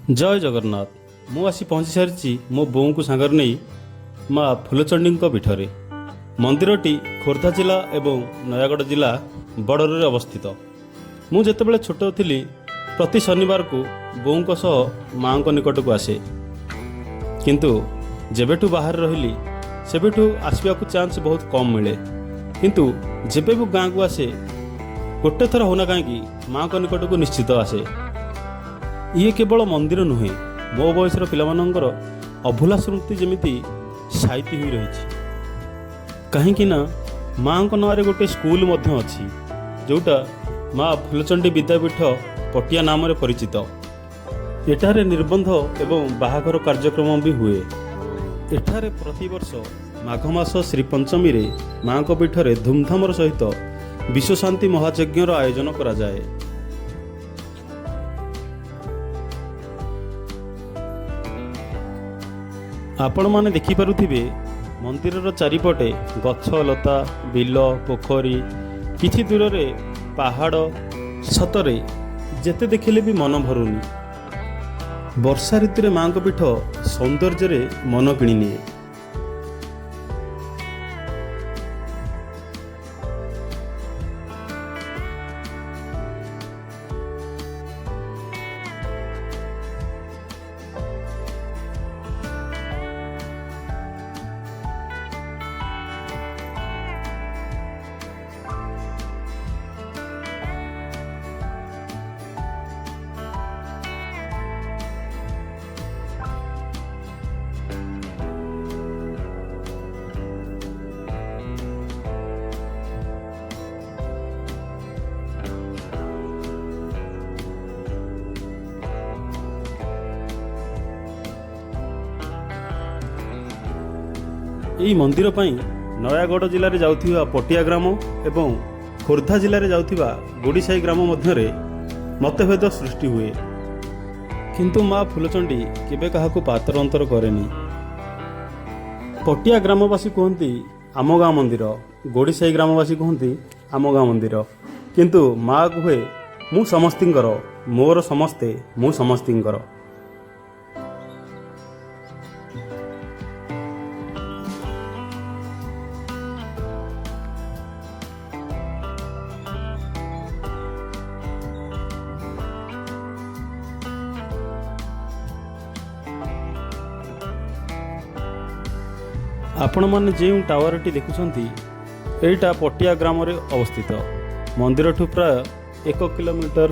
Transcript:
जय जगन्नाथ। मु आसी पहुँची सारी मो बोऊ को सांगर नहीं माँ फुलचंडी पीठरे। मंदिरटी खोर्धा जिला एवं नयागढ़ जिला बॉर्डर रे अवस्थित। मु जेतेबेले छोट थिली प्रति शनिवार को बोऊ सह माँ निकट को आसे, किंतु जेबेठू बाहर रहिली सेबेठू आसवा को चांस बहुत कम मिले। किंतु जेबे भी गाँ को आसे गोटे थर होना कहीं माँ निकट को निश्चित आसे। ये केवल मंदिर नुहे, मो बयसर पिलामानंकर अभुला स्मृति जमिति साइती हुई रही। कहीं ना माँ नाँ गोटे स्कूल मध्य अच्छी जोटा माँ फुलचंडी विद्यापीठ पटिया नाम रे परिचित। एठारे निर्बंध एवं बाहाघर कार्यक्रम भी हुए। एठारे प्रतिवर्ष माघ मास श्री पंचमी रे माँ पीठरे धूमधामर सहित विश्वशांति महायज्ञर आयोजन करा जाए। आपण माने देखि पारुथिबे मंदिरर चारिपटे गछ लता बिल पोखरी किछि दूर रे पहाड़ सतरे जेते देखिले भी मन भरुनी। वर्षा ऋतु रे माँ पीठ सौंदर्य रे मन किणी निए। यही मंदिर पई नयागढ़ जिले में जाउथिबा पटिया ग्राम एवं खोर्धा जिले में जाउथिबा गोड़ीसाई ग्राम मध्यरे मतभेद सृष्टि हुए, किंतु माँ फुलचंडी केबे काहाकू पातर अंतर करेनी। पटिया ग्रामवासी कहती आम गाँ मंदिर, गोड़ीसाई ग्रामवासी कहती आम गाँ मंदिर, किंतु माँ कहे मु समस्तिंकर, मोर समस्ते मु समस्तिंकर। आपण माने जो टावरटी देखुछंती एटा पटिया ग्राम रे अवस्थित। मंदिर ठू प्राय 1 किलोमीटर